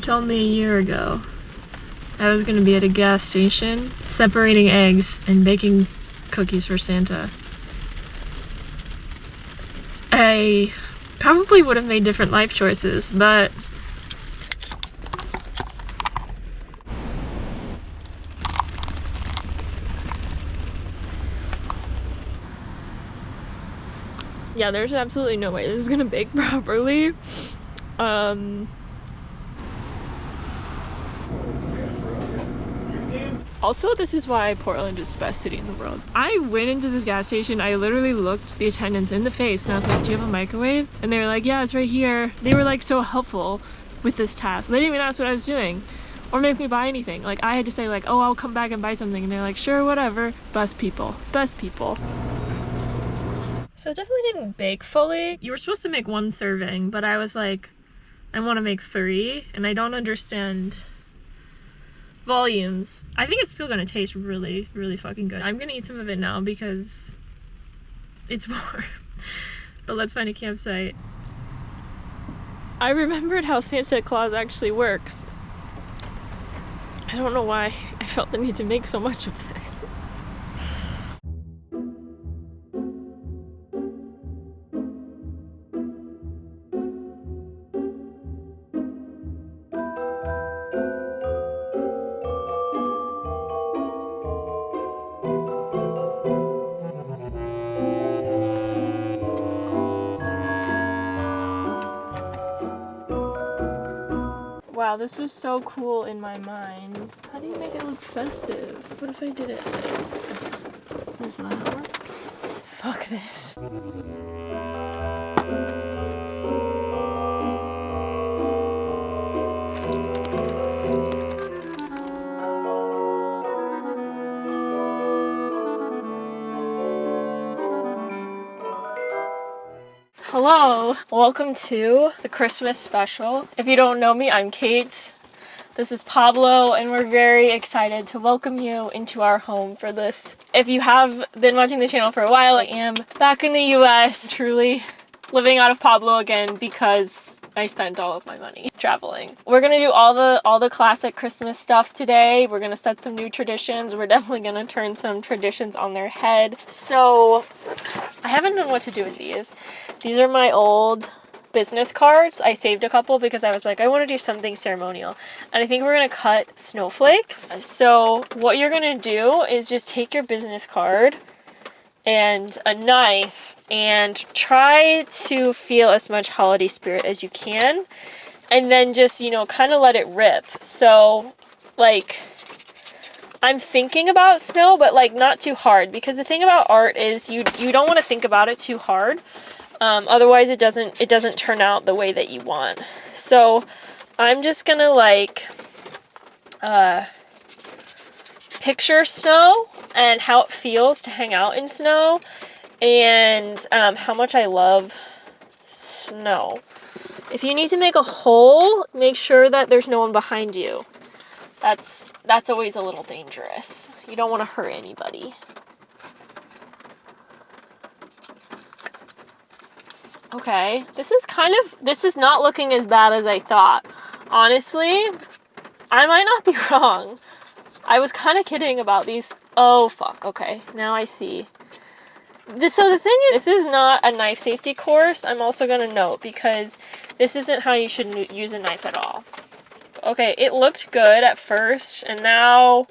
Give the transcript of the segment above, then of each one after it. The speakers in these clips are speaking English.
told me a year ago I was gonna be at a gas station separating eggs and baking cookies for Santa, I probably would have made different life choices, but yeah, there's absolutely no way this is gonna bake properly. Also, this is why Portland is the best city in the world. I went into this gas station, I literally looked the attendants in the face and I was like, do you have a microwave? And they were like, yeah, it's right here. They were like so helpful with this task. They didn't even ask what I was doing or make me buy anything. Like I had to say like, oh, I'll come back and buy something. And they're like, sure, whatever. Best people, best people. So it definitely didn't bake fully. You were supposed to make 1 serving, but I was like, I want to make 3 and I don't understand volumes. I think it's still gonna taste really, really fucking good. I'm gonna eat some of it now because it's warm. But let's find a campsite. I remembered how Santa Claus actually works. I don't know why I felt the need to make so much of this. Wow, this was so cool in my mind. How do you make it look festive? What if I did it like this? Will that work? Fuck this. Hello, welcome to the Christmas special. If you don't know me, I'm Kate. This is Pablo, and we're very excited to welcome you into our home for this. If you have been watching the channel for a while, I am back in the US, truly living out of Pablo again because I spent all of my money traveling. We're gonna do all the classic Christmas stuff today. We're gonna set some new traditions. We're definitely gonna turn some traditions on their head. So I haven't known what to do with these. These are my old business cards. I saved a couple because I was like, I want to do something ceremonial. And I think we're going to cut snowflakes. So what you're going to do is just take your business card and a knife and try to feel as much holiday spirit as you can. And then just, you know, kind of let it rip. So like, I'm thinking about snow, but like not too hard, because the thing about art is you don't want to think about it too hard. Otherwise it doesn't turn out the way that you want. So I'm just gonna like picture snow and how it feels to hang out in snow, and how much I love snow. If you need to make a hole, make sure that there's no one behind you. That's always a little dangerous. You don't want to hurt anybody. Okay, this is not looking as bad as I thought. Honestly, I might not be wrong. I was kind of kidding about these. Oh, fuck. Okay, now I see. So the thing is, this is not a knife safety course. I'm also going to note, because this isn't how you should use a knife at all. Okay, it looked good at first, and now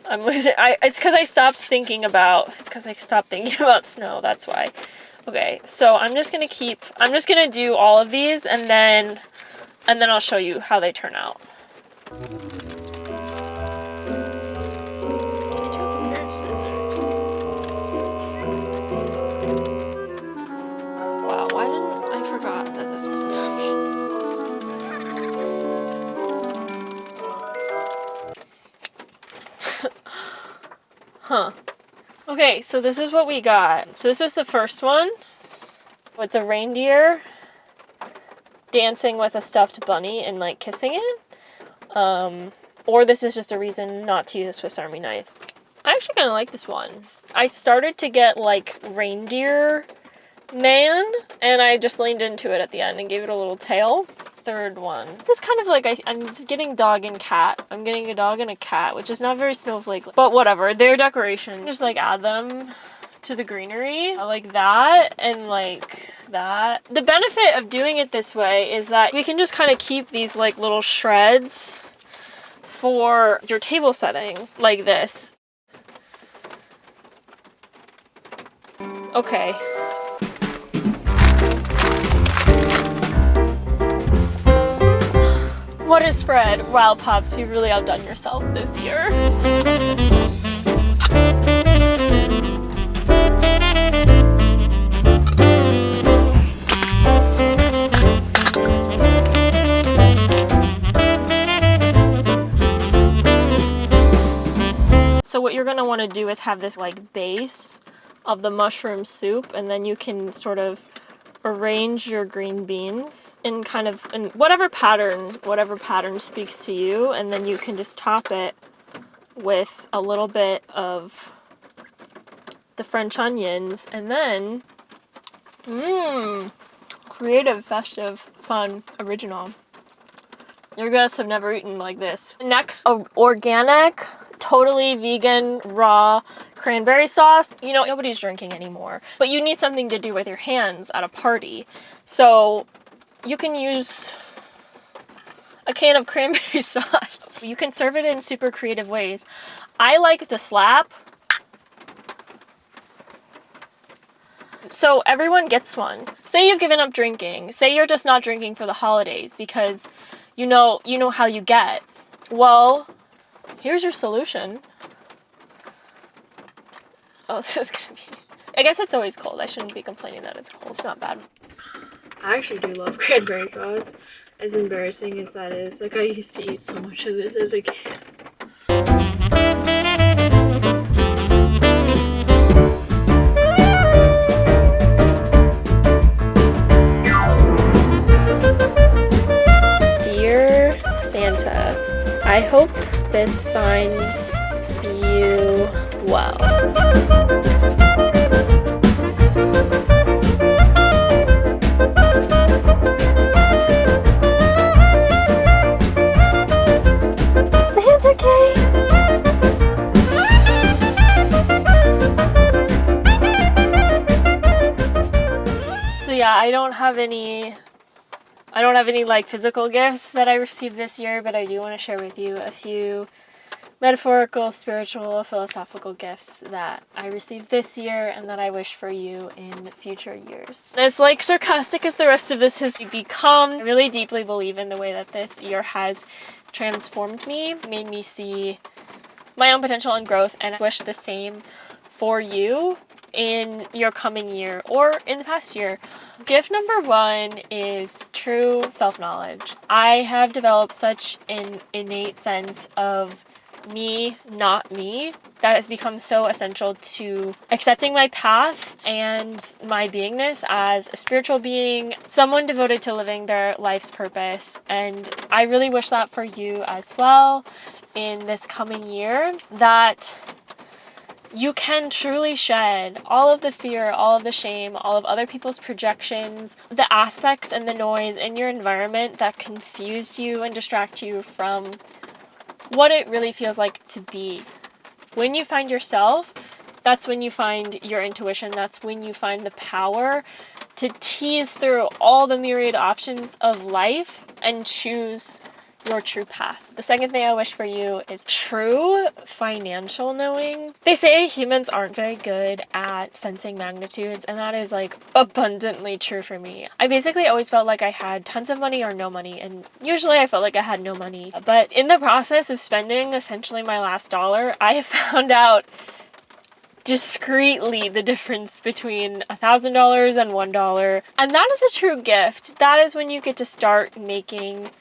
I'm losing. It's because I stopped thinking about snow. That's why. Okay, so I'm just gonna do all of these, and then I'll show you how they turn out. I do have a pair of scissors. Wow, why didn't I forgot that this was an option? Huh. Okay, so this is what we got. So this is the first one. It's a reindeer dancing with a stuffed bunny and like kissing it. Or this is just a reason not to use a Swiss Army knife. I actually kind of like this one. I started to get like reindeer man, and I just leaned into it at the end and gave it a little tail. third one. This is kind of like, I'm getting dog and cat. I'm getting a dog and a cat, which is not very snowflake, but whatever. They're decoration. Just like add them to the greenery like that and like that. The benefit of doing it this way is that we can just kind of keep these like little shreds for your table setting like this. Okay. What a spread. Wow, Pops, you've really outdone yourself this year. So what you're gonna wanna do is have this like base of the mushroom soup, and then you can sort of arrange your green beans in kind of in whatever pattern speaks to you, and then you can just top it with a little bit of the French onions, and then creative, festive, fun, original. Your guests have never eaten like this. Next, organic, totally vegan, raw cranberry sauce. You know, nobody's drinking anymore, but you need something to do with your hands at a party. So you can use a can of cranberry sauce. You can serve it in super creative ways. I like the slap. So everyone gets one. Say you've given up drinking. Say you're just not drinking for the holidays because you know how you get. Well, here's your solution. Oh, this is gonna be... I guess it's always cold. I shouldn't be complaining that it's cold. It's not bad. I actually do love cranberry sauce. As embarrassing as that is. Like, I used to eat so much of this as a kid. Dear Santa, I hope this finds you well. Santa cake! So yeah, I don't have any like physical gifts that I received this year, but I do want to share with you a few metaphorical, spiritual, philosophical gifts that I received this year and that I wish for you in future years. As like sarcastic as the rest of this has become, I really deeply believe in the way that this year has transformed me, made me see my own potential and growth, and I wish the same for you in your coming year or in the past year. Gift number one is true self-knowledge. I have developed such an innate sense of me, not me, that has become so essential to accepting my path and my beingness as a spiritual being, someone devoted to living their life's purpose. And I really wish that for you as well in this coming year, that you can truly shed all of the fear, all of the shame, all of other people's projections, the aspects and the noise in your environment that confuse you and distract you from what it really feels like to be. When you find yourself, that's when you find your intuition. That's when you find the power to tease through all the myriad options of life and choose your true path. The second thing I wish for you is true financial knowing. They say humans aren't very good at sensing magnitudes, and that is like abundantly true for me. I basically always felt like I had tons of money or no money, and usually I felt like I had no money. But in the process of spending essentially my last dollar, I have found out discreetly the difference between $1,000 and $1. And that is a true gift. That is when you get to start making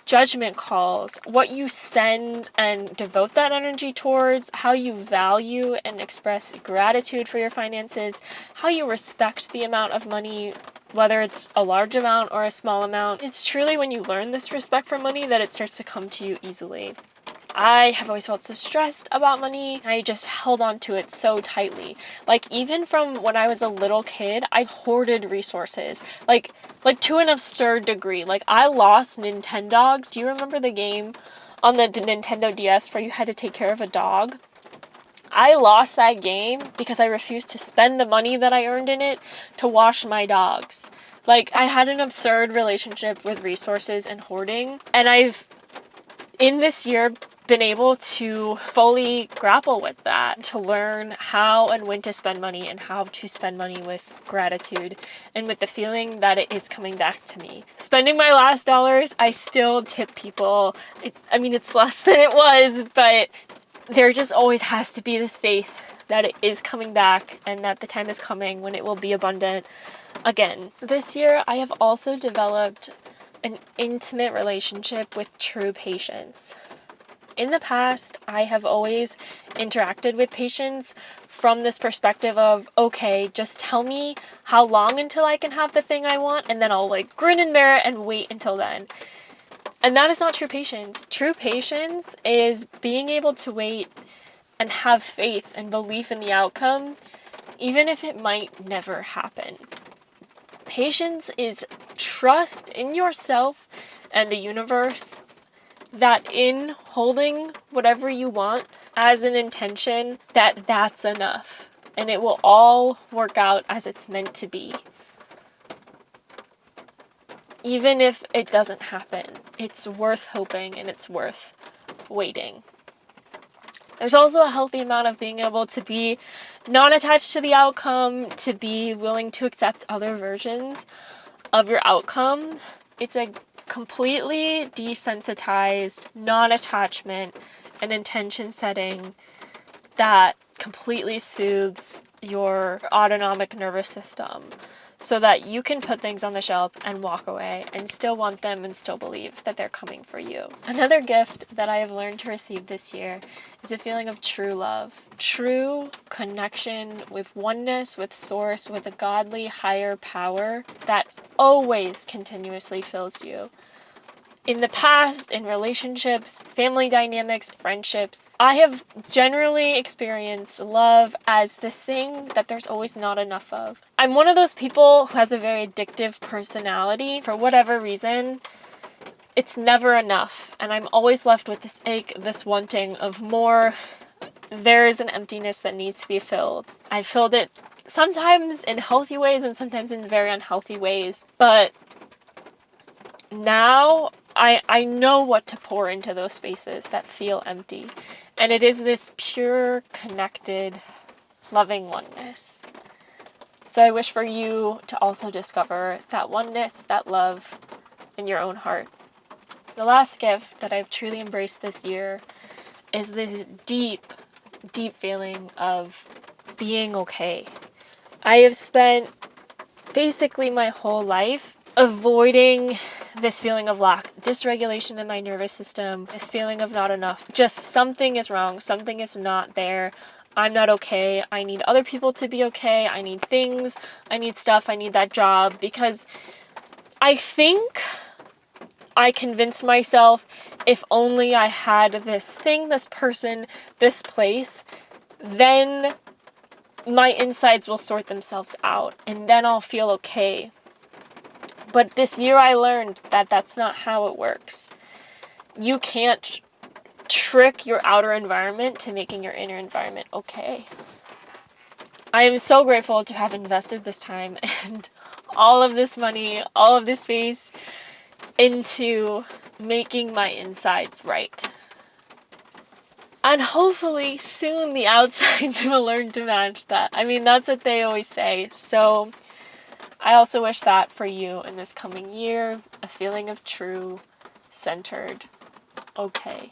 judgment calls, what you send and devote that energy towards, how you value and express gratitude for your finances, how you respect the amount of money, whether it's a large amount or a small amount. It's truly when you learn this respect for money that it starts to come to you easily. I have always felt so stressed about money. I just held on to it so tightly. Like, even from when I was a little kid, I hoarded resources. Like to an absurd degree. Like, I lost Nintendogs. Do you remember the game on the Nintendo DS where you had to take care of a dog? I lost that game because I refused to spend the money that I earned in it to wash my dogs. Like, I had an absurd relationship with resources and hoarding, and I've, in this year, been able to fully grapple with that, to learn how and when to spend money and how to spend money with gratitude and with the feeling that it is coming back to me. Spending my last dollars, I still tip people. It's less than it was, but there just always has to be this faith that it is coming back and that the time is coming when it will be abundant again. This year, I have also developed an intimate relationship with true patience. In the past, I have always interacted with patients from this perspective of, okay, just tell me how long until I can have the thing I want, and then I'll like grin and bear it and wait until then. And that is not true patience. True patience is being able to wait and have faith and belief in the outcome, even if it might never happen. Patience is trust in yourself and the universe that in holding whatever you want as an intention, that's enough. And it will all work out as it's meant to be. Even if it doesn't happen, it's worth hoping and it's worth waiting. There's also a healthy amount of being able to be non-attached to the outcome, to be willing to accept other versions of your outcome. It's a completely desensitized non-attachment and intention setting that completely soothes your autonomic nervous system so that you can put things on the shelf and walk away and still want them and still believe that they're coming for you. Another gift that I have learned to receive this year is a feeling of true love, true connection with oneness, with source, with a godly higher power that always continuously fills you. In the past, in relationships, family dynamics, friendships, I have generally experienced love as this thing that there's always not enough of. I'm one of those people who has a very addictive personality. For whatever reason, it's never enough. And I'm always left with this ache, this wanting of more. There is an emptiness that needs to be filled. I filled it sometimes in healthy ways and sometimes in very unhealthy ways. But now I know what to pour into those spaces that feel empty. And it is this pure, connected, loving oneness. So I wish for you to also discover that oneness, that love in your own heart. The last gift that I've truly embraced this year is this deep, deep feeling of being okay. I have spent basically my whole life avoiding this feeling of lack, dysregulation in my nervous system, this feeling of not enough. Just something is wrong, something is not there. I'm not okay. I need other people to be okay. I need things. I need stuff. I need that job. Because I think I convinced myself if only I had this thing, this person, this place, then my insides will sort themselves out and then I'll feel okay. But this year I learned that that's not how it works. You can't trick your outer environment to making your inner environment okay. I am so grateful to have invested this time and all of this money, all of this space into making my insides right. And hopefully soon the outsides will learn to match that. I mean, that's what they always say. So I also wish that for you in this coming year, a feeling of true, centered, okayness.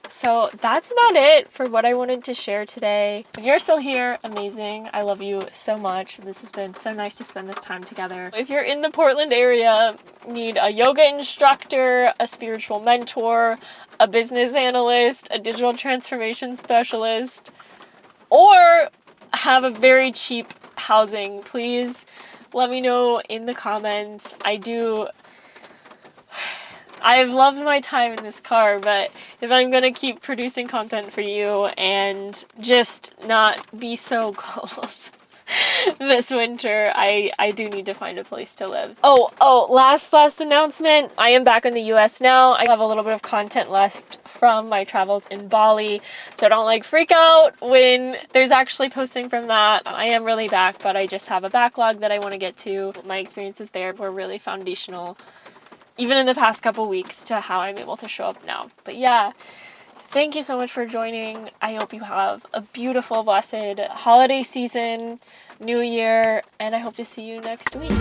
So that's about it for what I wanted to share today. If you're still here, amazing. I love you so much. This has been so nice to spend this time together. If you're in the Portland area, need a yoga instructor, a spiritual mentor, a business analyst, a digital transformation specialist, or have a very cheap housing, please let me know in the comments. I do I've loved my time in this car, but if I'm gonna keep producing content for you and just not be so cold this winter, I do need to find a place to live. Last announcement. I am back in the US now. I have a little bit of content left from my travels in Bali, so don't like freak out when there's actually posting from that. I am really back, but I just have a backlog that I want to get to. My experiences there were really foundational, even in the past couple weeks, to how I'm able to show up now. But yeah, thank you so much for joining. I hope you have a beautiful, blessed holiday season, new year, and I hope to see you next week.